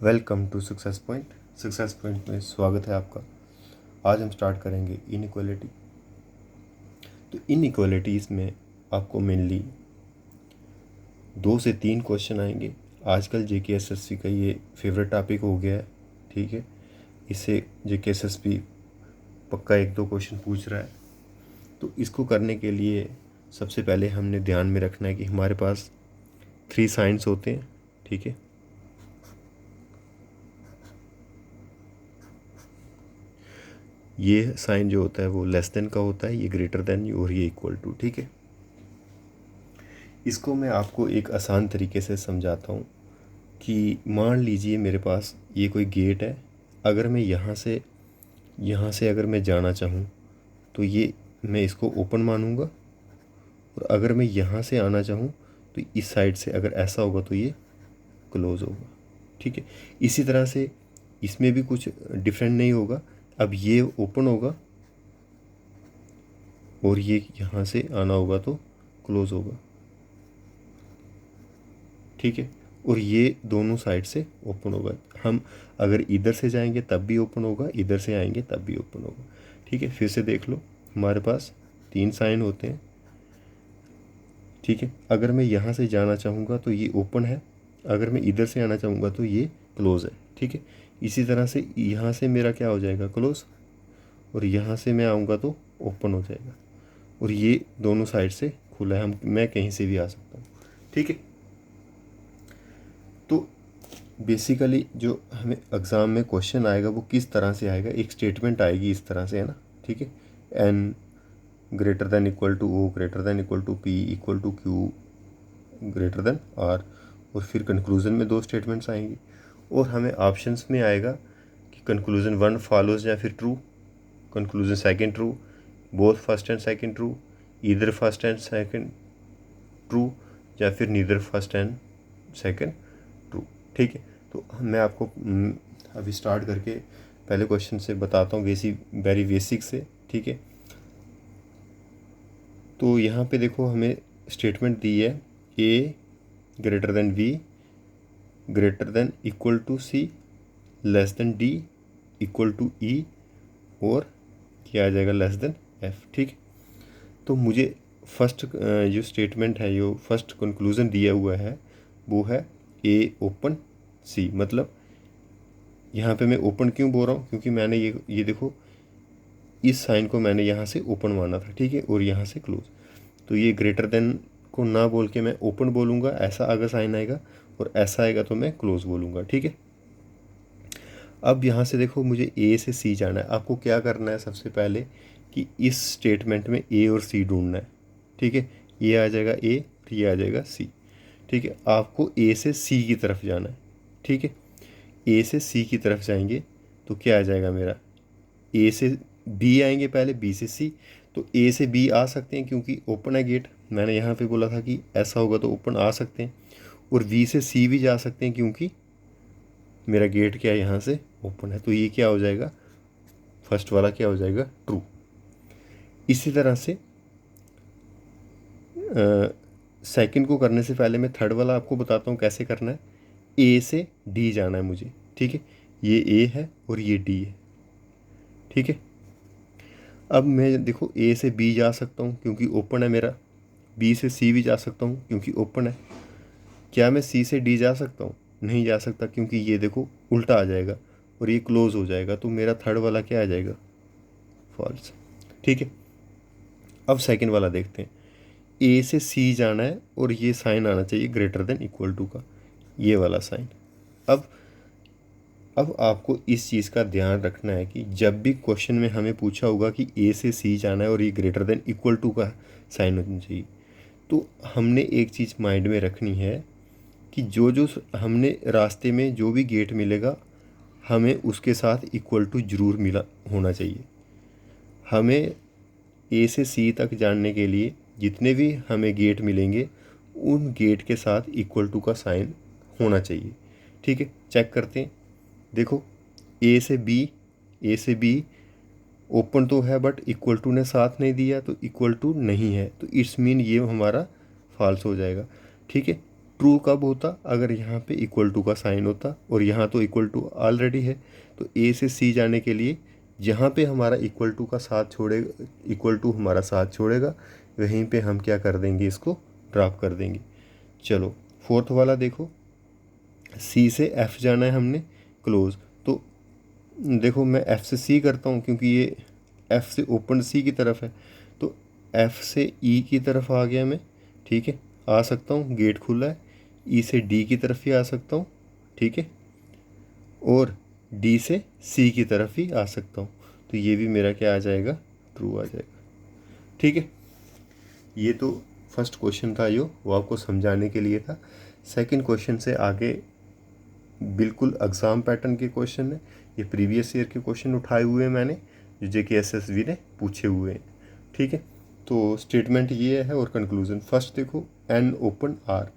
Welcome to Success Point. Success Point में स्वागत है आपका। आज हम स्टार्ट करेंगे इनइक्वालिटी। तो इनइक्वालिटीज़ में आपको मेनली 2 से 3 क्वेश्चन आएंगे। आजकल जेकेएसएससी का ये फेवरेट टॉपिक हो गया है, ठीक है। इससे जेकेएसएससी पक्का 1-2 क्वेश्चन पूछ रहा है। तो इसको करने के लिए सबसे पहले हमने ध्यान में रखना है कि हमारे पास 3 साइंस होते हैं, ठीक है। ये साइन जो होता है वो लेस देन का होता है, ये ग्रेटर देन और ये इक्वल टू, ठीक है। इसको मैं आपको एक आसान तरीके से समझाता हूँ कि मान लीजिए मेरे पास ये कोई गेट है। अगर मैं यहाँ से अगर मैं जाना चाहूँ तो ये मैं इसको ओपन मानूँगा, और अगर मैं यहाँ से आना चाहूँ तो इस साइड से अगर ऐसा होगा तो ये क्लोज़ होगा, ठीक है। इसी तरह से इसमें भी कुछ डिफरेंट नहीं होगा। अब ये ओपन होगा और ये यहाँ से आना होगा तो क्लोज़ होगा, ठीक है। और ये दोनों साइड से ओपन होगा। हम अगर इधर से जाएंगे तब भी ओपन होगा, इधर से आएंगे तब भी ओपन होगा, ठीक है। फिर से देख लो, हमारे पास 3 साइन होते हैं, ठीक है। अगर मैं यहाँ से जाना चाहूँगा तो ये ओपन है, अगर मैं इधर से आना चाहूँगा तो ये क्लोज़ है, ठीक है। इसी तरह से यहाँ से मेरा क्या हो जाएगा, क्लोज़, और यहाँ से मैं आऊँगा तो ओपन हो जाएगा, और ये दोनों साइड से खुला है, मैं कहीं से भी आ सकता हूँ, ठीक है। तो बेसिकली जो हमें एग्ज़ाम में क्वेश्चन आएगा वो किस तरह से आएगा, एक स्टेटमेंट आएगी इस तरह से, है ना, ठीक है। N greater than equal to o greater than equal to p equal to q greater than r, और फिर कंक्लूज़न में 2 स्टेटमेंट्स आएंगी। और हमें ऑप्शंस में आएगा कि कंक्लूज़न 1 फॉलोज या फिर true, conclusion second true, both first and second true, either first and second true, या फिर neither first and second true, ठीक है। तो मैं आपको अभी स्टार्ट करके पहले क्वेश्चन से बताता हूँ, वेरी बेसिक से, ठीक है। तो यहाँ पे देखो हमें स्टेटमेंट दी है A greater than B greater than equal to C less than D equal to E, और क्या आ जाएगा लेस देन एफ, ठीक। तो मुझे फर्स्ट जो स्टेटमेंट है, जो फर्स्ट कंक्लूज़न दिया हुआ है वो है ए ओपन सी। मतलब यहाँ पे मैं ओपन क्यों बोल रहा हूँ, क्योंकि मैंने ये देखो, इस साइन को मैंने यहाँ से ओपन माना था, ठीक है, और यहाँ से क्लोज। तो ये ग्रेटर देन को ना बोल के मैं ओपन बोलूँगा, ऐसा अगर साइन आएगा, और ऐसा आएगा तो मैं क्लोज बोलूँगा, ठीक है। अब यहाँ से देखो, मुझे ए से सी जाना है। आपको क्या करना है, सबसे पहले कि इस स्टेटमेंट में ए और सी ढूंढना है, ठीक है। ये आ जाएगा ए और ये आ जाएगा सी, ठीक है। आपको ए से सी की तरफ जाना है, ठीक है। ए से सी की तरफ जाएंगे तो क्या आ जाएगा मेरा, ए से बी आएंगे पहले, बी से सी। तो ए से बी आ सकते हैं क्योंकि ओपन है गेट, मैंने यहाँ पे बोला था कि ऐसा होगा तो ओपन आ सकते हैं। और बी से सी भी जा सकते हैं क्योंकि मेरा गेट क्या है, यहाँ से ओपन है। तो ये क्या हो जाएगा, फर्स्ट वाला क्या हो जाएगा, ट्रू। इसी तरह से सेकंड को करने से पहले मैं थर्ड वाला आपको बताता हूँ कैसे करना है। ए से डी जाना है मुझे, ठीक है। ये ए है और ये डी है, ठीक है। अब मैं देखो ए से बी जा सकता हूँ क्योंकि ओपन है मेरा, बी से सी भी जा सकता हूँ क्योंकि ओपन है। क्या मैं सी से डी जा सकता हूँ, नहीं जा सकता, क्योंकि ये देखो उल्टा आ जाएगा और ये क्लोज हो जाएगा। तो मेरा थर्ड वाला क्या आ जाएगा, फॉल्स, ठीक है। अब सेकंड वाला देखते हैं। ए से सी जाना है और ये साइन आना चाहिए ग्रेटर देन इक्वल टू का, ये वाला साइन। अब अब आपको इस चीज़ का ध्यान रखना है कि जब भी क्वेश्चन में हमें पूछा होगा कि ए से सी जाना है और ये ग्रेटर देन इक्वल टू का साइन होना चाहिए, तो हमने एक चीज़ माइंड में रखनी है कि जो जो हमने रास्ते में जो भी गेट मिलेगा, हमें उसके साथ इक्वल टू ज़रूर मिला होना चाहिए। हमें ए से सी तक जानने के लिए जितने भी हमें गेट मिलेंगे, उन गेट के साथ इक्वल टू का साइन होना चाहिए, ठीक है। चेक करते हैं, देखो ए से बी ओपन तो है बट इक्वल टू ने साथ नहीं दिया, तो इक्वल टू नहीं है, तो इट्स मीन ये हमारा फॉल्स हो जाएगा, ठीक है। ट्रू कब होता, अगर यहाँ पे इक्वल टू का साइन होता, और यहाँ तो इक्वल टू ऑलरेडी है, तो ए से सी जाने के लिए जहाँ पे हमारा इक्वल टू का साथ छोड़ेगा, इक्वल टू हमारा साथ छोड़ेगा, वहीं पे हम क्या कर देंगे, इसको ड्रॉप कर देंगे। चलो फोर्थ वाला देखो, सी से एफ जाना है हमने क्लोज, तो देखो मैं एफ से सी करता हूँ क्योंकि ये एफ से ओपन सी की तरफ है, तो एफ से ई की तरफ आ गया मैं, ठीक है, आ सकता हूँ, गेट खुला है। ई से डी की तरफ ही आ सकता हूँ, ठीक है, और डी से सी की तरफ ही आ सकता हूँ, तो ये भी मेरा क्या आ जाएगा, ट्रू आ जाएगा, ठीक है। ये तो फर्स्ट क्वेश्चन था जो वो आपको समझाने के लिए था। सेकंड क्वेश्चन से आगे बिल्कुल एग्ज़ाम पैटर्न के क्वेश्चन है, ये प्रीवियस ईयर के क्वेश्चन उठाए हुए हैं मैंने, जो JKSSB ने पूछे हुए हैं, ठीक है। तो स्टेटमेंट ये है और कंक्लूजन। फर्स्ट देखो, एन ओपन आर,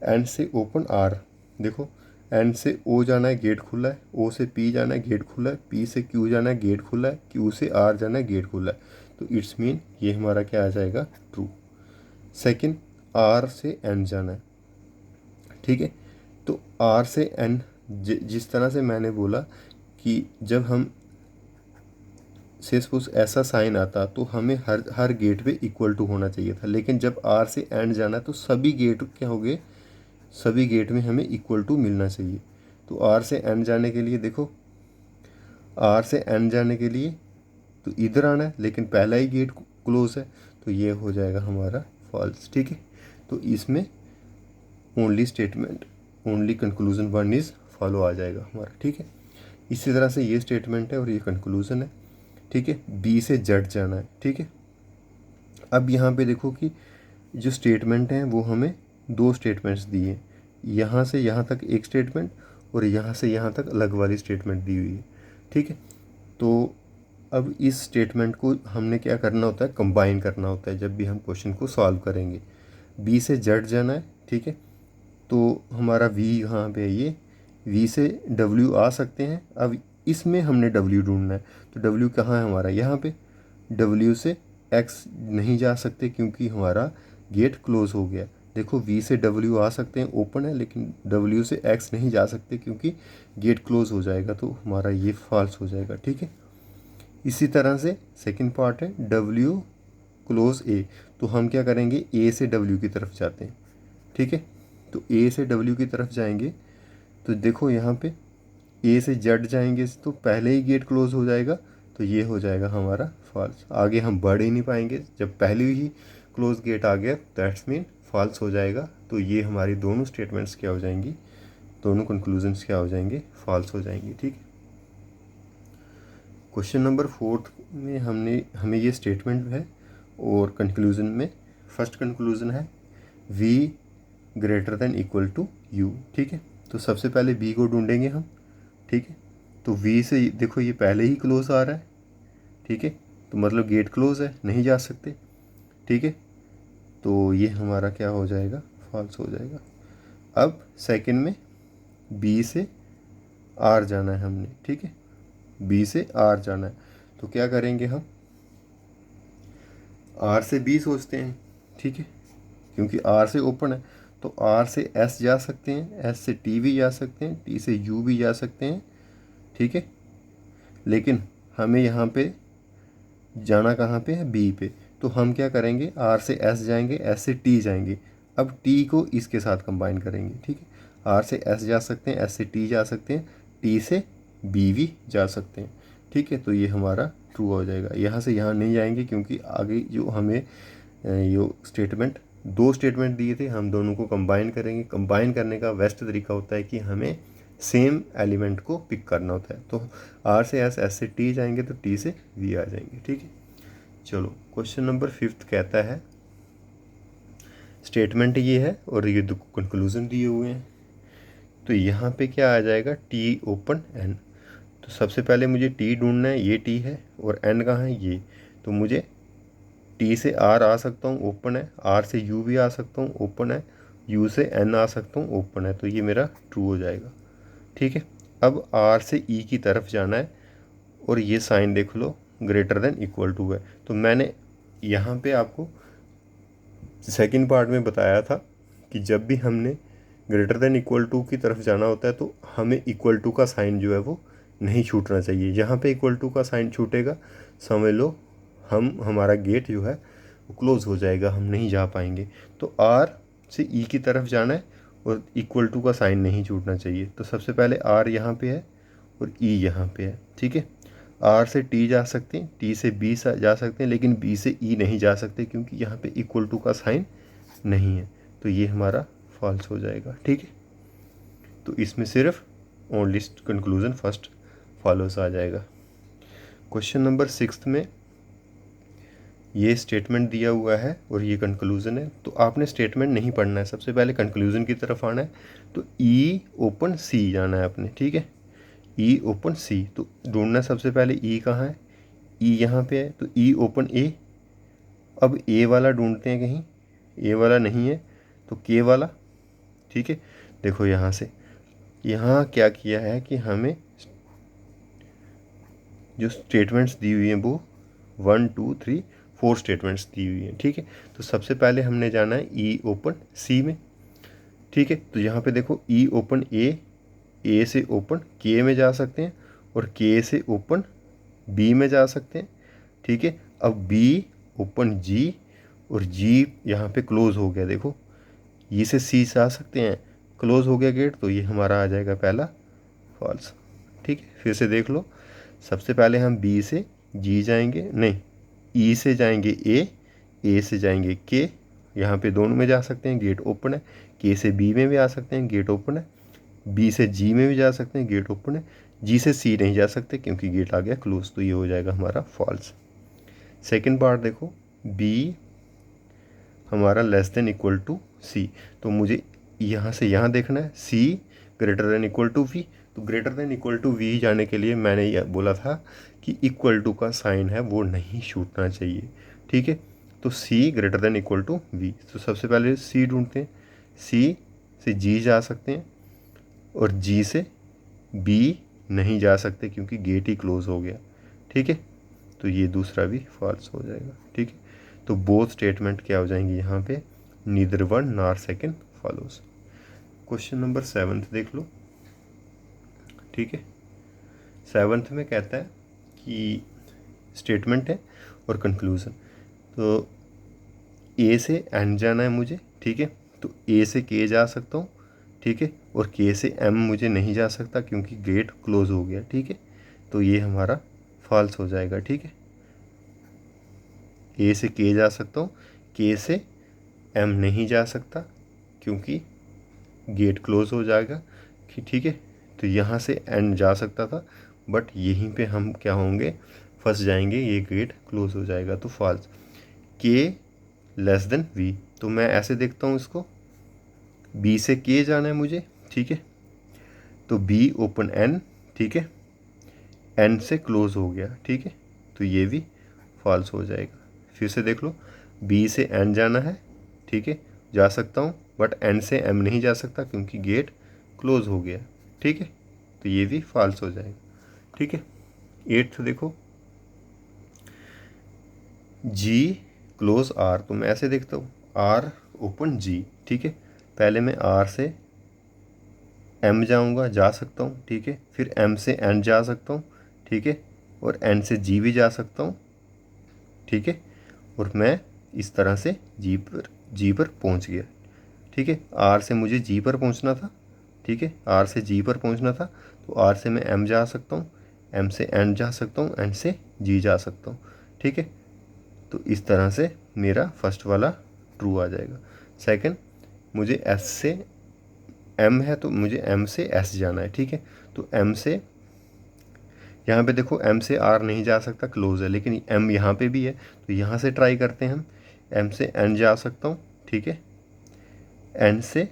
एन से ओपन आर, देखो एन से ओ जाना है, गेट खुला है, ओ से पी जाना है, गेट खुला है, पी से क्यू जाना है, गेट खुला है, क्यू से आर जाना है, गेट खुला है, तो इट्स मीन ये हमारा क्या आ जाएगा, ट्रू। सेकंड, आर से एन जाना है, ठीक है, तो आर से एन जिस तरह से मैंने बोला कि जब हम से सपोज ऐसा साइन आता तो हमें हर हर गेट पे इक्वल टू होना चाहिए था, लेकिन जब आर से एंड जाना तो सभी गेट क्या हो गए, सभी गेट में हमें इक्वल टू मिलना चाहिए। तो आर से एंड जाने के लिए देखो, आर से एंड जाने के लिए तो इधर आना है, लेकिन पहला ही गेट क्लोज है, तो ये हो जाएगा हमारा फॉल्स, ठीक है। तो इसमें only statement, only conclusion one is follow आ जाएगा हमारा, ठीक है। इसी तरह से ये स्टेटमेंट है और ये कंक्लूजन है, ठीक है। बी से जेड जाना है, ठीक है। अब यहाँ पे देखो कि जो स्टेटमेंट हैं वो हमें दो स्टेटमेंट्स दिए हैं, यहाँ से यहाँ तक एक स्टेटमेंट और यहाँ से यहाँ तक अलग वाली स्टेटमेंट दी हुई है, ठीक है। तो अब इस स्टेटमेंट को हमने क्या करना होता है, कंबाइन करना होता है जब भी हम क्वेश्चन को सॉल्व करेंगे। बी से जेड जाना है, ठीक है, तो हमारा वी यहाँ पे है, ये वी से डब्ल्यू आ सकते हैं। अब इसमें हमने डब्ल्यू ढूंढना है, तो डब्ल्यू कहाँ है हमारा, यहाँ पे। डब्ल्यू से एक्स नहीं जा सकते क्योंकि हमारा गेट क्लोज हो गया। देखो वी से डब्ल्यू आ सकते हैं, ओपन है, लेकिन डब्ल्यू से एक्स नहीं जा सकते क्योंकि गेट क्लोज हो जाएगा, तो हमारा ये फॉल्स हो जाएगा, ठीक है। इसी तरह से सेकंड पार्ट है डब्ल्यू क्लोज ए, तो हम क्या करेंगे, ए से डब्ल्यू की तरफ जाते हैं, ठीक है। तो ए से डब्ल्यू की तरफ जाएंगे तो देखो यहाँ पे ए से जेड जाएंगे तो पहले ही गेट क्लोज हो जाएगा, तो ये हो जाएगा हमारा फॉल्स। आगे हम बढ़ ही नहीं पाएंगे, जब पहले ही क्लोज गेट आ गया दैट्स मीन फॉल्स हो जाएगा। तो ये हमारी दोनों स्टेटमेंट्स क्या हो जाएंगी, दोनों कंक्लूजन्स क्या हो जाएंगे, फॉल्स हो जाएंगे, ठीक है। क्वेश्चन नंबर 4 में हमें ये स्टेटमेंट है और कंक्लूजन में फर्स्ट कंक्लूजन है v greater than equal to u, ठीक है। तो सबसे पहले v को ढूंढेंगे हम, ठीक है। तो v से देखो ये पहले ही क्लोज आ रहा है, ठीक है, तो मतलब गेट क्लोज है, नहीं जा सकते, ठीक है। तो ये हमारा क्या हो जाएगा, फॉल्स हो जाएगा। अब सेकंड में b से r जाना है हमने, ठीक है, b से r जाना है, तो क्या करेंगे हम, r से b सोचते हैं, ठीक है, क्योंकि r से ओपन है, तो r से s जा सकते हैं, s से t भी जा सकते हैं, t से u भी जा सकते हैं, ठीक है। लेकिन हमें यहाँ पे जाना कहाँ पे है, b पे, तो हम क्या करेंगे, r से s जाएंगे, s से t जाएंगे, अब t को इसके साथ कंबाइन करेंगे, ठीक है। r से s जा सकते हैं, s से t जा सकते हैं, t से b भी जा सकते हैं, ठीक है। तो ये हमारा ट्रू हो जाएगा। यहाँ से यहाँ नहीं जाएंगे क्योंकि आगे जो हमें ये स्टेटमेंट, दो स्टेटमेंट दिए थे, हम दोनों को कंबाइन करेंगे। कंबाइन करने का बेस्ट तरीका होता है कि हमें सेम एलिमेंट को पिक करना होता है, तो आर से एस, एस से टी जाएंगे तो टी से वी आ जाएंगे, ठीक है। चलो क्वेश्चन नंबर 5 कहता है, स्टेटमेंट ये है और ये दो कंक्लूजन दिए हुए हैं, तो यहाँ पे क्या आ जाएगा, टी ओपन एन। तो सबसे पहले मुझे टी ढूंढना है, ये टी है, और एन कहाँ है, ये, तो मुझे टी से आर आ सकता हूँ, ओपन है, आर से यू भी आ सकता हूँ, ओपन है, यू से एन आ सकता हूँ, ओपन है, तो ये मेरा ट्रू हो जाएगा, ठीक है। अब आर से ई की तरफ जाना है और ये साइन देख लो, ग्रेटर देन इक्वल टू है, तो मैंने यहाँ पे आपको सेकंड पार्ट में बताया था कि जब भी हमने ग्रेटर देन इक्वल टू की तरफ जाना होता है तो हमें इक्वल टू का साइन जो है वो नहीं छूटना चाहिए। जहाँ पे इक्वल टू का साइन छूटेगा समझ लो हमारा गेट जो है वो क्लोज़ हो जाएगा, हम नहीं जा पाएंगे। तो आर से ई की तरफ जाना है और इक्वल टू का साइन नहीं छूटना चाहिए। तो सबसे पहले आर यहाँ पे है और ई यहाँ पे है, ठीक है। आर से टी जा सकते हैं, टी से बी जा सकते हैं, लेकिन बी से ई नहीं जा सकते क्योंकि यहाँ पे इक्वल टू का साइन नहीं है। तो ये हमारा फॉल्स हो जाएगा, ठीक है। तो इसमें सिर्फ ओनली कंक्लूजन फर्स्ट फॉलोस आ जाएगा। क्वेश्चन नंबर 6 में ये स्टेटमेंट दिया हुआ है और ये कंक्लूजन है। तो आपने स्टेटमेंट नहीं पढ़ना है, सबसे पहले कंक्लूजन की तरफ आना है। तो ई ओपन सी जाना है आपने, ठीक है। ई ओपन सी तो ढूंढना है सबसे पहले ई कहाँ है, ई यहाँ पे है। तो ई ओपन ए, अब ए वाला ढूंढते हैं, कहीं ए वाला नहीं है तो के वाला, ठीक है। देखो यहाँ से यहाँ क्या किया है कि हमें जो स्टेटमेंट्स दी हुई हैं वो 1 2 3 4 स्टेटमेंट्स दी हुई हैं, ठीक है। तो सबसे पहले हमने जाना है ई ओपन सी में, ठीक है। तो यहाँ पे देखो ई ओपन ए से ओपन के में जा सकते हैं और के से ओपन बी में जा सकते हैं, ठीक है। अब बी ओपन जी और जी यहाँ पे क्लोज हो गया, देखो ई से सी जा सकते हैं, क्लोज हो गया गेट, तो ये हमारा आ जाएगा पहला फॉल्स, ठीक है। फिर से देख लो, सबसे पहले हम बी से जी जाएंगे, नहीं ई से जाएंगे ए से जाएंगे के, यहाँ पे दोनों में जा सकते हैं, गेट ओपन है। के से बी में भी आ सकते हैं, गेट ओपन है। बी से जी में भी जा सकते हैं, गेट ओपन है। जी से सी नहीं जा सकते क्योंकि गेट आ गया क्लोज, तो ये हो जाएगा हमारा फॉल्स। सेकेंड पार्ट देखो, बी हमारा less than equal to C, तो मुझे यहाँ से यहाँ देखना है C greater than equal to V. तो greater than equal to V जाने के लिए मैंने यह बोला था कि इक्वल टू का साइन है वो नहीं छूटना चाहिए, ठीक है। तो C greater than equal to V, तो सबसे पहले सी ढूंढते हैं। सी से जी जा सकते हैं और जी से बी नहीं जा सकते क्योंकि गेट ही क्लोज हो गया, ठीक है। तो ये दूसरा भी फॉल्स हो जाएगा, ठीक है। तो बोथ स्टेटमेंट क्या हो जाएंगे यहाँ पे, neither one nor second follows. Question number 7 देख लो, ठीक है। 7 में कहता है कि स्टेटमेंट है और कंक्लूजन। तो ए से एन जाना है मुझे, ठीक है। तो ए से के जा सकता हूँ, ठीक है, और के से एम मुझे नहीं जा सकता क्योंकि गेट क्लोज हो गया, ठीक है। तो ये हमारा फॉल्स हो जाएगा, ठीक है। ए से के जा सकता हूँ, के से एम नहीं जा सकता क्योंकि गेट क्लोज हो जाएगा, ठीक है। तो यहाँ से एन जा सकता था बट यहीं पे हम क्या होंगे, फंस जाएंगे, ये गेट क्लोज हो जाएगा, तो फॉल्स। के लेस देन वी, तो मैं ऐसे देखता हूँ इसको, बी से के जाना है मुझे, ठीक है। तो बी ओपन एन, ठीक है, एन से क्लोज हो गया, ठीक है। तो ये भी फॉल्स हो जाएगा। फिर से देख लो, बी से एन जाना है, ठीक है, जा सकता हूँ बट एन से एम नहीं जा सकता क्योंकि गेट क्लोज हो गया, ठीक है। तो ये भी फॉल्स हो जाएगा, ठीक है। 8th देखो, जी क्लोज आर, तो मैं ऐसे देखता हूँ आर ओपन जी, ठीक है। पहले मैं आर से एम जाऊँगा, जा सकता हूँ, ठीक है। फिर एम से एन जा सकता हूँ, ठीक है, और एन से जी भी जा सकता हूँ, ठीक है। और मैं इस तरह से जी पर पहुँच गया, ठीक है। आर से मुझे जी पर पहुँचना था, ठीक है, आर से जी पर पहुँचना था। तो आर से मैं एम जा सकता हूँ, एम से एन जा सकता हूँ, एन से जी जा सकता हूँ, ठीक है। तो इस तरह से मेरा फर्स्ट वाला ट्रू आ जाएगा। सेकंड, मुझे एस से एम है तो मुझे एम से एस जाना है, ठीक है। तो एम से यहाँ पे देखो एम से आर नहीं जा सकता, क्लोज है, लेकिन एम यहाँ पे भी है, तो यहाँ से ट्राई करते हैं हम। एम से एन जा सकता हूँ, ठीक है, एन से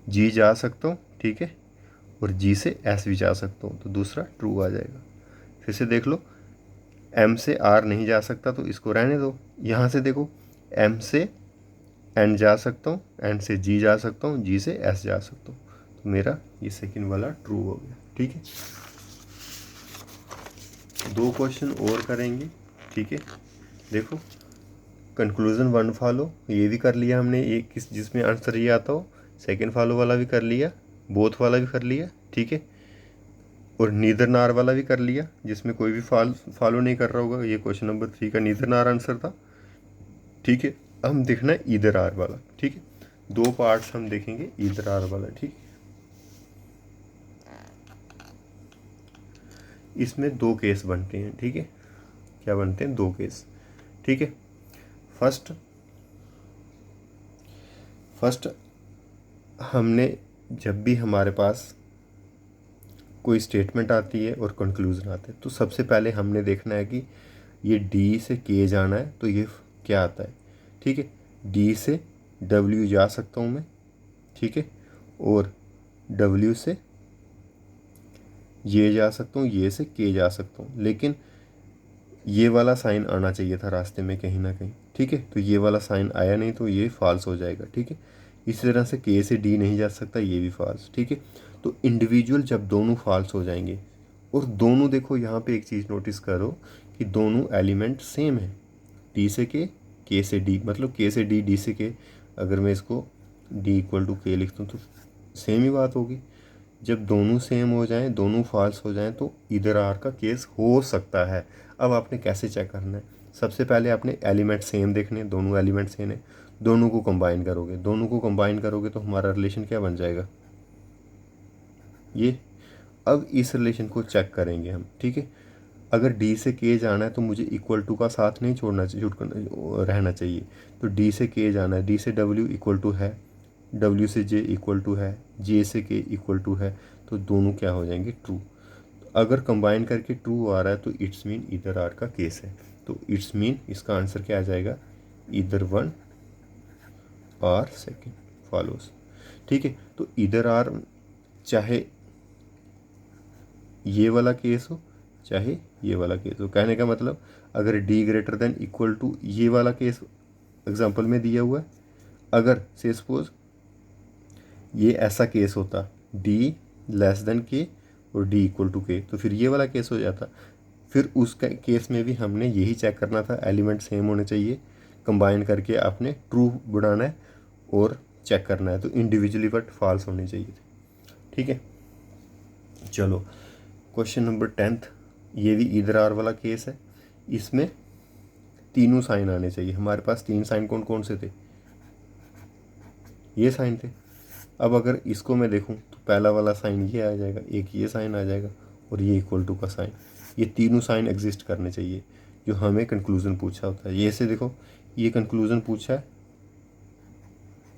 जी जा सकता हूँ, ठीक है, और जी से एस भी जा सकता हूँ, तो दूसरा ट्रू आ जाएगा। फिर से देख लो, एम से आर नहीं जा सकता तो इसको रहने दो। यहाँ से देखो, एम से एन जा सकता हूँ, एन से जी जा सकता हूँ, जी से एस जा सकता हूँ, तो मेरा ये सेकंड वाला ट्रू हो गया, ठीक है। 2 क्वेश्चन और करेंगे, ठीक है। देखो, कंक्लूजन 1 फॉलो, ये भी कर लिया हमने, एक किस जिसमें आंसर ये आता हो सेकंड फॉलो वाला भी कर लिया, बोथ वाला भी कर लिया, ठीक है, और नीदर नार वाला भी कर लिया, जिसमें कोई भी फॉलो नहीं कर रहा होगा। ये क्वेश्चन नंबर 3 का नीदर नार आंसर था, ठीक है। हम देखना है ईदर आर वाला, ठीक है। दो पार्ट्स हम देखेंगे ईदर आर वाला, ठीक है। इसमें दो केस बनते हैं, ठीक है। क्या बनते हैं? दो केस, ठीक है। फर्स्ट हमने जब भी हमारे पास कोई स्टेटमेंट आती है और कंक्लूजन आता है, तो सबसे पहले हमने देखना है कि ये डी से के जाना है, तो ये क्या आता है, ठीक है। डी से डब्ल्यू जा सकता हूँ मैं, ठीक है, और डब्ल्यू से ये जा सकता हूँ, ये से के जा सकता हूँ, लेकिन ये वाला साइन आना चाहिए था रास्ते में कहीं ना कहीं, ठीक है। तो ये वाला साइन आया नहीं, तो ये फॉल्स हो जाएगा, ठीक है। इसी तरह से के से डी नहीं जा सकता, ये भी फॉल्स, ठीक है। तो इंडिविजुअल जब दोनों फॉल्स हो जाएंगे, और दोनों देखो यहाँ पे एक चीज़ नोटिस करो कि दोनों एलिमेंट सेम है, डी से के से डी, मतलब के से डी, डी से के। अगर मैं इसको डी इक्वल टू के लिखता हूँ तो सेम ही बात होगी। जब दोनों सेम हो जाएं, दोनों फॉल्स हो जाएं, तो इधर आर का केस हो सकता है। अब आपने कैसे चेक करना है? सबसे पहले आपने एलिमेंट सेम देखने, दोनों एलिमेंट सेम है, दोनों को कंबाइन करोगे, दोनों को कंबाइन करोगे तो हमारा रिलेशन क्या बन जाएगा? ये। अब इस रिलेशन को चेक करेंगे हम, ठीक है। अगर डी से के जाना है तो मुझे इक्वल टू का साथ नहीं छोड़ना चाहिए, रहना चाहिए। तो डी से के जाना है, डी से डब्ल्यू इक्वल टू है, डब्ल्यू से जे इक्वल टू है, जे से के इक्वल टू है, तो दोनों क्या हो जाएंगे? ट्रू। तो अगर कंबाइन करके ट्रू आ रहा है तो इट्स मीन इधर आर का केस है। तो इट्स मीन इसका आंसर क्या आ जाएगा? इधर वन और सेकेंड फॉलोज, ठीक है। तो इधर आर चाहे ये वाला केस हो चाहे ये वाला केस हो, कहने का मतलब अगर d greater than equal to ये वाला केस एग्जांपल में दिया हुआ है, अगर से सपोज ये ऐसा केस होता डी लेस देन के और डी इक्वल टू के, तो फिर ये वाला केस हो जाता। फिर उस केस में भी हमने यही चेक करना था, एलिमेंट सेम होने चाहिए, कंबाइन करके आपने ट्रू बनाना है और चेक करना है, तो इंडिविजुअली बट फॉल्स होने चाहिए थे, ठीक है। चलो क्वेश्चन नंबर 10th, ये भी इधर आर वाला केस है। इसमें तीनों साइन आने चाहिए। हमारे पास तीन साइन कौन कौन से थे? ये साइन थे। अब अगर इसको मैं देखूं तो पहला वाला साइन ये आ जाएगा, एक ये साइन आ जाएगा और ये इक्वल टू का साइन। ये तीनों साइन एग्जिस्ट करने चाहिए जो हमें कंक्लूजन पूछा होता है। ये से देखो, ये कंक्लूजन पूछा है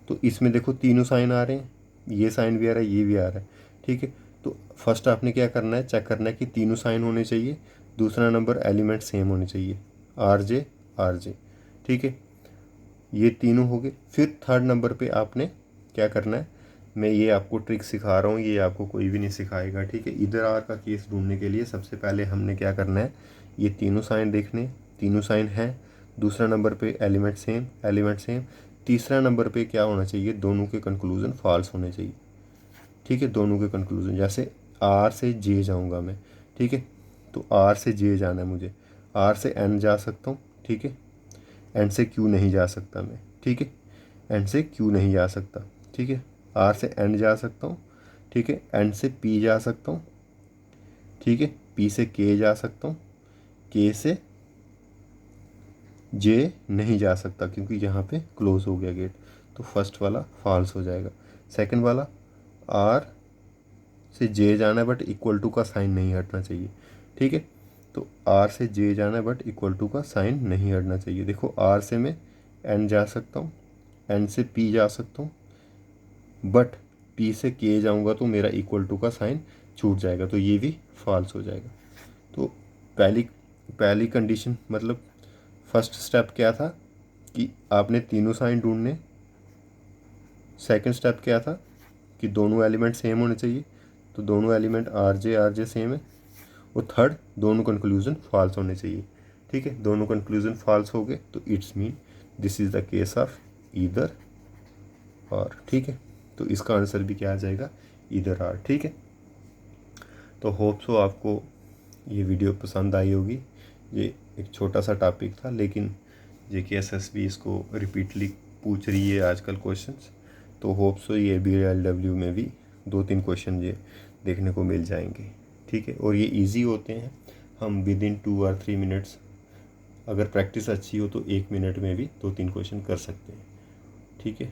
तो इसमें देखो तीनों साइन आ रहे हैं, ये साइन भी आ रहा है, ये भी आ रहा है, ठीक है। तो फर्स्ट आपने क्या करना है? चेक करना है कि तीनों साइन होने चाहिए। दूसरा नंबर एलिमेंट सेम होने चाहिए, आर जे, ठीक है। ये तीनों हो गए। फिर थर्ड नंबर पे आपने क्या करना है? मैं ये आपको ट्रिक सिखा रहा हूँ, ये आपको कोई भी नहीं सिखाएगा, ठीक है। इधर आर का केस ढूंढने के लिए सबसे पहले हमने क्या करना है? ये तीनों साइन देखने, तीनों साइन हैं। दूसरा नंबर पे एलिमेंट सेम। तीसरा नंबर पे क्या होना चाहिए? दोनों के कंक्लूजन फॉल्स होने चाहिए, ठीक है। दोनों के कंक्लूजन, जैसे आर से जे जाऊँगा मैं, ठीक है, तो आर से जे जाना है मुझे, आर से एन जा सकता हूँ, ठीक है, एन से क्यू नहीं जा सकता मैं, ठीक है, एन से क्यू नहीं जा सकता, ठीक है। आर से एन जा सकता हूँ, ठीक है, एन से पी जा सकता हूँ, ठीक है, पी से के जा सकता हूँ, के से जे नहीं जा सकता क्योंकि यहाँ पे क्लोज हो गया गेट, तो फर्स्ट वाला फॉल्स हो जाएगा। सेकंड वाला, आर से जे जाना है बट इक्वल टू का साइन नहीं हटना चाहिए, ठीक है। तो आर से जे जाना है बट इक्वल टू का साइन नहीं हटना चाहिए। देखो आर से मैं एन जा सकता हूँ, एन से पी जा सकता हूँ, बट पी से के जाऊँगा तो मेरा इक्वल टू का साइन छूट जाएगा, तो ये भी फॉल्स हो जाएगा। तो पहली पहली कंडीशन मतलब फर्स्ट स्टेप क्या था कि आपने तीनों साइन ढूंढने। सेकंड स्टेप क्या था कि दोनों एलिमेंट सेम होने चाहिए, तो दोनों एलिमेंट आर जे सेम है। और थर्ड, दोनों कंक्लूजन फॉल्स होने चाहिए, ठीक है। दोनों कंक्लूजन फॉल्स हो गए तो it's mean this is the case of either और, ठीक है। तो इसका आंसर भी क्या आ जाएगा? ईदर आर, ठीक है। तो होप सो आपको ये वीडियो पसंद आई होगी। ये एक छोटा सा टॉपिक था, लेकिन JKSSB इसको रिपीटली पूछ रही है आजकल क्वेश्चंस, तो होप सो ये BLW में भी 2-3 क्वेश्चन ये देखने को मिल जाएंगे, ठीक है। और ये इजी होते हैं, हम विद इन 2 और 3 मिनट्स, अगर प्रैक्टिस अच्छी हो तो 1 मिनट में भी 2-3 क्वेश्चन कर सकते हैं, ठीक है।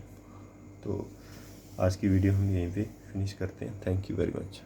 तो आज की वीडियो हम यहीं पे फिनिश करते हैं। Thank you very much.